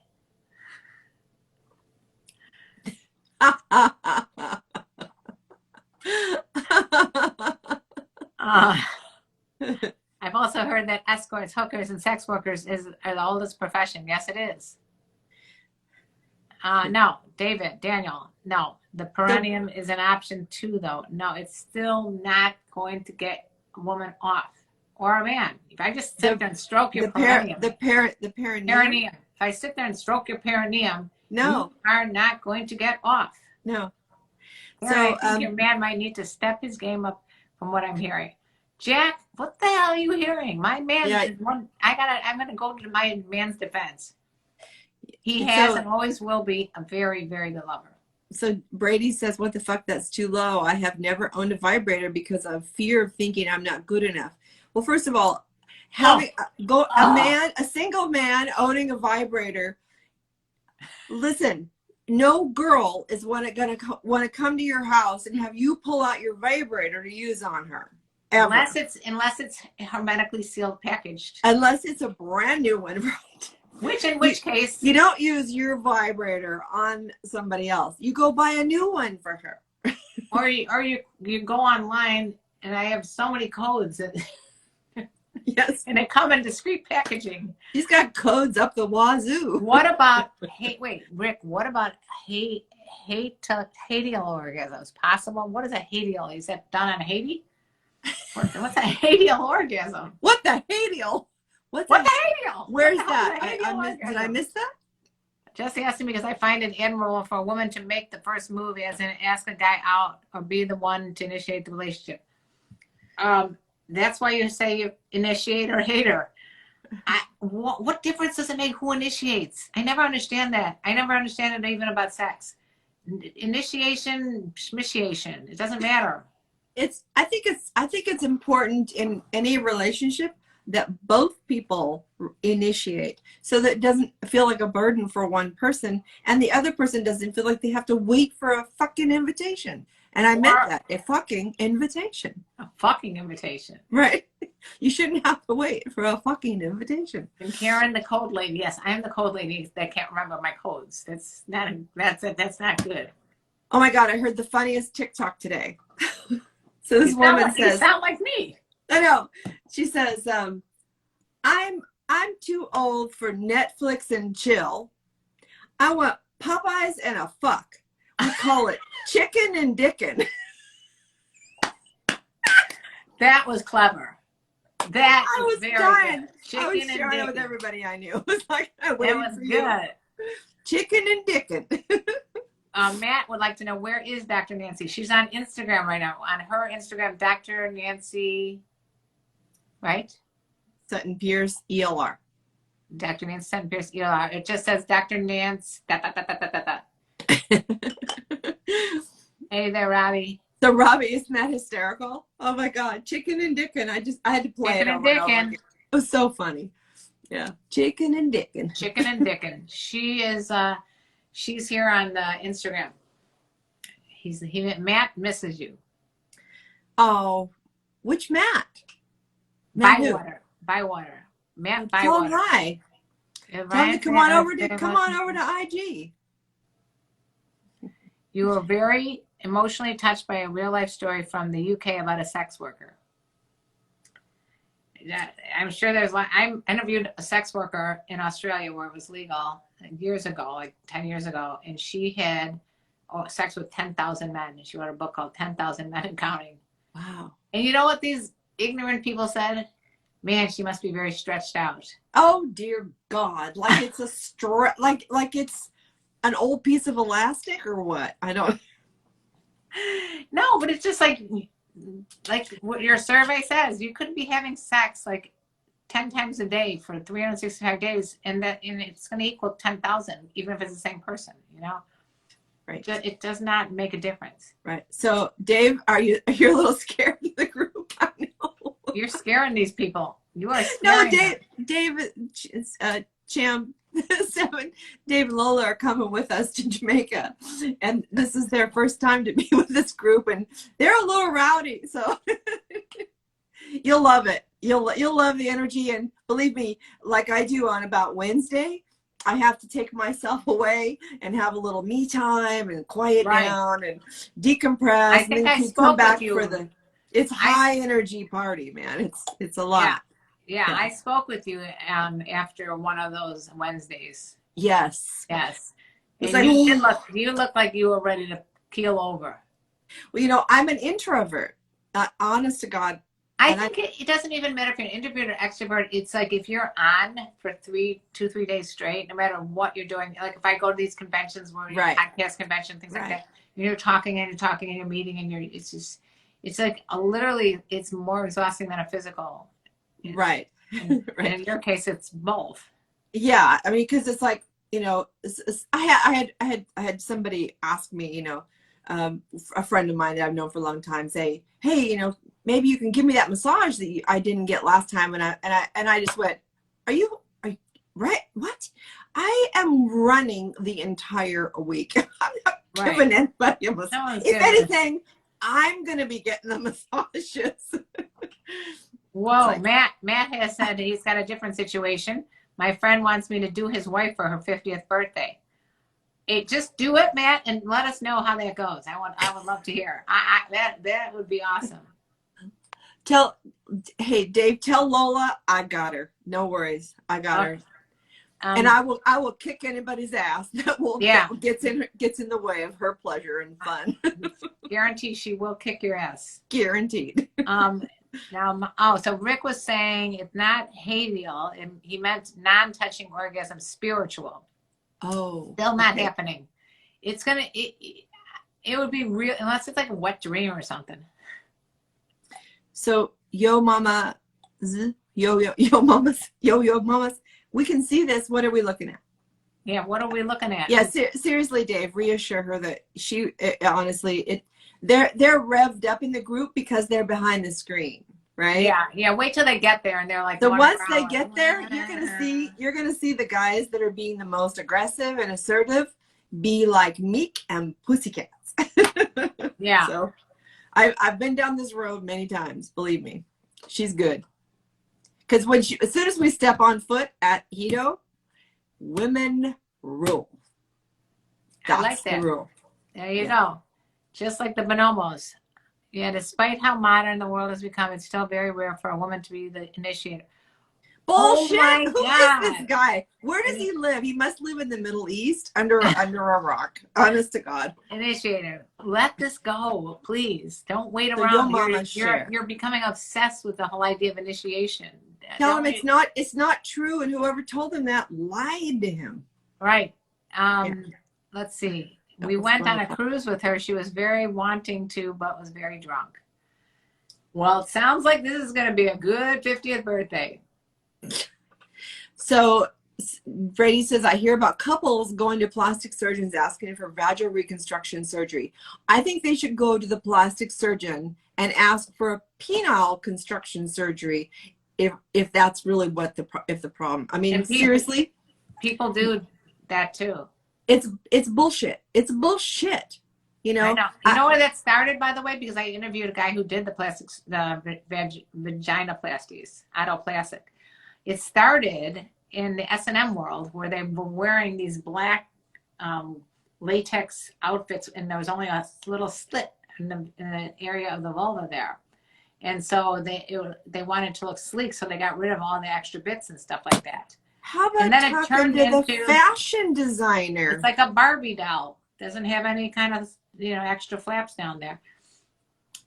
I've also heard that escorts, hookers, and sex workers are the oldest profession. Yes, it is. No, Daniel, no. The perineum is an option too, though. No, it's still not going to get a woman off or a man. If I just sit there and stroke your perineum. The perineum. If I sit there and stroke your perineum, no, you are not going to get off. No. So I think your man might need to step his game up from what I'm hearing. Jack, what the hell are you hearing? My man is one. I'm going to go to my man's defense. He has and always will be a very, very good lover. So Brady says, what the fuck, that's too low. I have never owned a vibrator because of fear of thinking I'm not good enough. Well, first of all, having a single man owning a vibrator, listen, no girl is going to want to come to your house and have you pull out your vibrator to use on her. Ever. Unless it's hermetically sealed packaged. Unless it's a brand new one, right? In which case you don't use your vibrator on somebody else. You go buy a new one for her. or you go online, and I have so many codes that yes, and they come in discrete packaging. He's got codes up the wazoo. What about Rick? What about hadial orgasms? Possible? What is a hadial? Is that done on Haiti? What's a hadial orgasm? What the hadial? What the hadial? Where's that? Did I miss that? Just asking because I find it admirable for a woman to make the first move, as in ask a guy out or be the one to initiate the relationship. That's why you say you initiate or hater. What difference does it make who initiates? I never understand that. I never understand it even about sex. Initiation, schmitiation. It doesn't matter. I think it's important in any relationship that both people initiate, so that it doesn't feel like a burden for one person, and the other person doesn't feel like they have to wait for a fucking invitation. And I meant that, a fucking invitation. A fucking invitation. Right. You shouldn't have to wait for a fucking invitation. And Karen, the code lady. Yes, I am the code lady that can't remember my codes. That's not good. Oh my God, I heard the funniest TikTok today. So this woman says, you sound like me. I know. She says, I'm too old for Netflix and chill. I want Popeyes and a fuck. We call it chicken and dickin'. That was clever. That I was very dying. Good. Chicken I was and sharing dickin'. it with everybody I knew. It was like, that was good. Chicken and dickin'. Matt would like to know, where is Dr. Nancy? She's on Instagram right now. On her Instagram, Dr. Nancy, right? Sutton Pierce, ELR. Dr. Nancy Sutton Pierce, ELR. It just says Dr. Nance, Hey there, Robbie. So Robbie, isn't that hysterical? Oh my God, chicken and dickin'. I had to play chicken it over and over again. It was so funny. Yeah, chicken and dickin'. Chicken and dickin'. She is. She's here on Instagram. Matt misses you. Oh, which Matt? Matt who? Bywater. Matt Bywater. Tell him hi. Tell him to come on over to IG. You were very emotionally touched by a real life story from the UK about a sex worker. I'm sure I interviewed a sex worker in Australia where it was legal years ago, like 10 years ago, and she had sex with 10,000 men. And she wrote a book called 10,000 Men and Counting. Wow. And you know what these ignorant people said? Man, she must be very stretched out. Oh dear God! Like it's like it's an old piece of elastic or what? I don't. No, but it's just like what your survey says. You could be having sex like 10 times a day for 365 days, and it's going to equal 10,000, even if it's the same person. You know, right? It does not make a difference. Right. So, Dave, you're a little scared of the group? I know. You're scaring these people. You are scaring them. David, Cham, 7, Dave and Lola are coming with us to Jamaica, and this is their first time to be with this group, and they're a little rowdy. So you'll love it. You'll love the energy, and believe me, like I do on about Wednesday, I have to take myself away and have a little me time and quiet down and decompress. I think and then come back for it's high energy party, man. It's a lot. Yeah, I spoke with you after one of those Wednesdays. Yes. And you look like you were ready to keel over. Well, I'm an introvert. Honest to God. I think it doesn't even matter if you're an introvert or extrovert. It's like if you're on for 3 days straight, no matter what you're doing. Like if I go to these conventions where you're podcast convention, things like that, you're talking and you're meeting and it's like literally it's more exhausting than a physical. Right. And in your case, it's both. Yeah, I mean, because it's like I had somebody ask me, a friend of mine that I've known for a long time, say, hey, maybe you can give me that massage that I didn't get last time, and I just went, are you right? What? I am running the entire week. I'm not giving anybody a massage. If anything, I'm gonna be getting the massages. Whoa, Matt has said he's got a different situation. My friend wants me to do his wife for her 50th birthday. Just do it, Matt, and let us know how that goes. I would love to hear. That would be awesome. Hey Dave, tell Lola I got her. No worries, I got her. And I will kick anybody's ass that gets in the way of her pleasure and fun. Guarantee she will kick your ass. Guaranteed. So Rick was saying it's not haedial, and he meant non-touching orgasm, spiritual. Oh, still not happening. It's gonna. It would be real unless it's like a wet dream or something. So yo mamas, we can see this. What are we looking at? Yeah, what are we looking at? Yeah, seriously, Dave, reassure her that they're revved up in the group because they're behind the screen, right? Yeah. Wait till they get there and they're like. So once they get there, you're gonna see the guys that are being the most aggressive and assertive be like meek and pussycats. Yeah. So I've been down this road many times. Believe me, she's good. Because as soon as we step on foot at Hito, women rule. That's I like that. The rule. There you go. Just like the bonobos. Yeah, despite how modern the world has become, it's still very rare for a woman to be the initiator. Bullshit! Oh Who is this guy? Where does he live? He must live in the Middle East under a rock. Honest to God. Initiator. Let this go, please. Don't wait around. You're becoming obsessed with the whole idea of initiation. Tell him it's not true, and whoever told him that lied to him. Right. Let's see. We went on a cruise with her. She was very wanting to, but was very drunk. Well, it sounds like this is going to be a good 50th birthday. So Brady says, I hear about couples going to plastic surgeons asking for vaginal reconstruction surgery. I think they should go to the plastic surgeon and ask for a penile construction surgery if that's really what the problem. I mean, seriously, people do that too. It's bullshit. It's bullshit. You I know, know. You know where that started, by the way? Because I interviewed a guy who did the plastics, the vaginoplasties, autoplastic. It started in the S&M world where they were wearing these black latex outfits, and there was only a little slit in the area of the vulva there. And so they wanted to look sleek, so they got rid of all the extra bits and stuff like that. how And about then it talking turned to the into, fashion designer? it's like a Barbie doll. Doesn't have any kind of, extra flaps down there.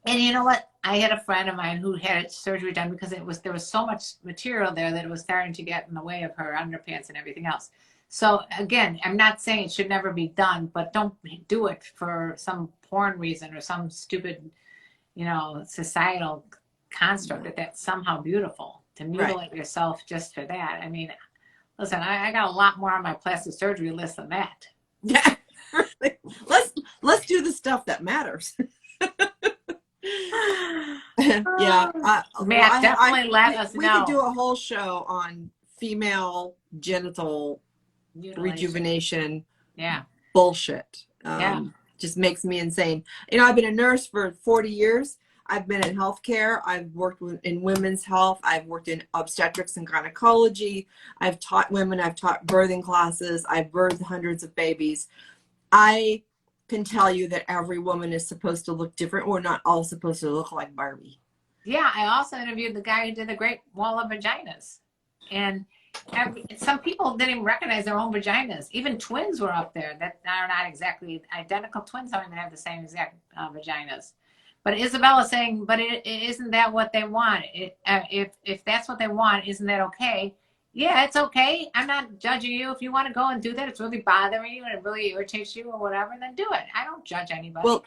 And you know what? I had a friend of mine who had surgery done because there was so much material there that it was starting to get in the way of her underpants and everything else. So again, I'm not saying it should never be done, but don't do it for some porn reason or some stupid, societal construct that's somehow beautiful to mutilate yourself just for that. I mean, listen, I got a lot more on my plastic surgery list than that. Yeah, let's do the stuff that matters. Yeah, Matt, definitely let us we know. could do a whole show on female genital rejuvenation. Yeah. Bullshit. Yeah. Just makes me insane. I've been a nurse for 40 years. I've been in healthcare. I've worked in women's health. I've worked in obstetrics and gynecology. I've taught women. I've taught birthing classes. I've birthed hundreds of babies. I can tell you that every woman is supposed to look different. We're not all supposed to look like Barbie. Yeah, I also interviewed the guy who did the Great Wall of Vaginas. And some people didn't even recognize their own vaginas. Even twins were up there that are not exactly identical. Twins don't even have the same exact vaginas. But Isabella's saying, but isn't that what they want? If that's what they want, isn't that okay? Yeah, it's okay. I'm not judging you. If you want to go and do that, it's really bothering you and it really irritates you or whatever, then do it. I don't judge anybody. Well,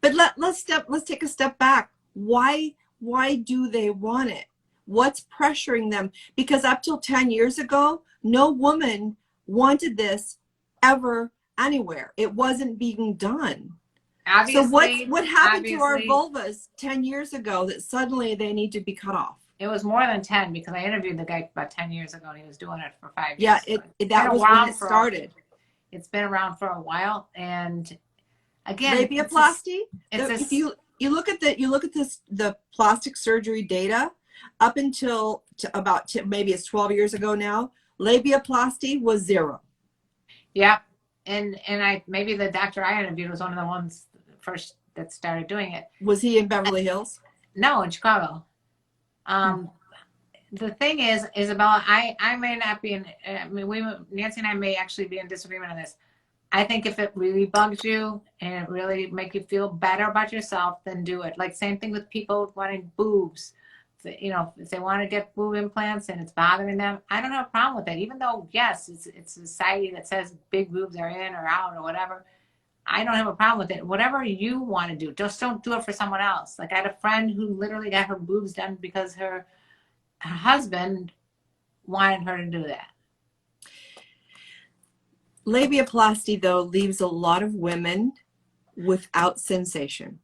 but let's take a step back. Why do they want it? What's pressuring them? Because up till 10 years ago, no woman wanted this ever anywhere. It wasn't being done. Obviously, so what happened to our vulvas 10 years ago that suddenly they need to be cut off? It was more than 10 because I interviewed the guy about 10 years ago and he was doing it for 5 years. Yeah, that was when it started. It's been around for a while, and again, labiaplasty. If you look at the plastic surgery data, up until about maybe it's 12 years ago now, labiaplasty was 0. Yeah, and maybe the doctor I interviewed was one of the ones first that started doing it. Was he in Beverly Hills? No, in Chicago. The thing is, Isabella, I may not be Nancy and I may actually be in disagreement on this. I think if it really bugs you and it really make you feel better about yourself, then do it. Like same thing with people wanting boobs. If they want to get boob implants and it's bothering them, I don't have a problem with that. Even though, yes, it's a society that says big boobs are in or out or whatever. I don't have a problem with it. Whatever you want to do, just don't do it for someone else. Like I had a friend who literally got her boobs done because her husband wanted her to do that. Labiaplasty, though, leaves a lot of women without sensation.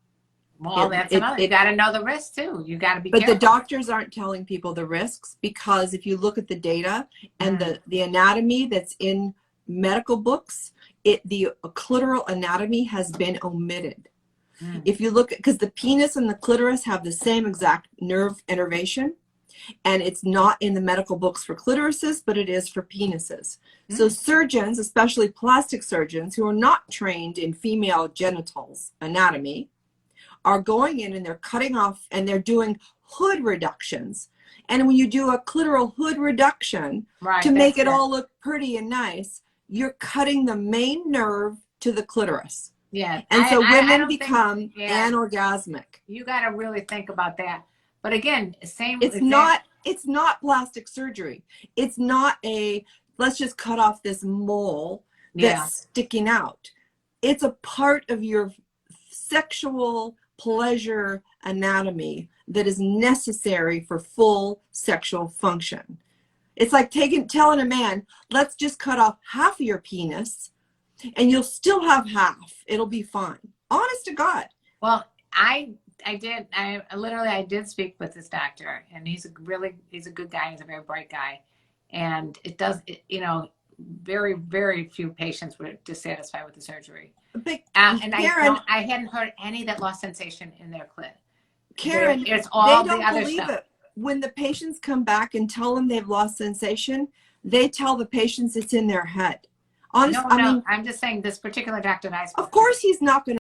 Well, that's another. You got to know the risks too. You got to be careful. But the doctors aren't telling people the risks because if you look at the data and the anatomy that's in medical books, the clitoral anatomy has been omitted. If you look, because the penis and the clitoris have the same exact nerve innervation, and it's not in the medical books for clitorises, but it is for penises. So surgeons, especially plastic surgeons who are not trained in female genitals anatomy, are going in and they're cutting off and they're doing hood reductions. And when you do a clitoral hood reduction to make it all look pretty and nice, you're cutting the main nerve to the clitoris. Yeah. And so women become anorgasmic. You got to really think about that. But again, it's not plastic surgery. It's not let's just cut off this mole that's sticking out. It's a part of your sexual pleasure anatomy that is necessary for full sexual function. It's like telling a man, let's just cut off half of your penis and you'll still have half. It'll be fine. Honest to God. Well, I did speak with this doctor, and he's a good guy. He's a very bright guy. And very, very few patients were dissatisfied with the surgery. But And Karen, I hadn't heard any that lost sensation in their clit. Karen, It's all they the don't other believe stuff. it. When the patients come back and tell them they've lost sensation, they tell the patients it's in their head. Honestly, No, I'm just saying this particular doctor that I spoke of course he's not going to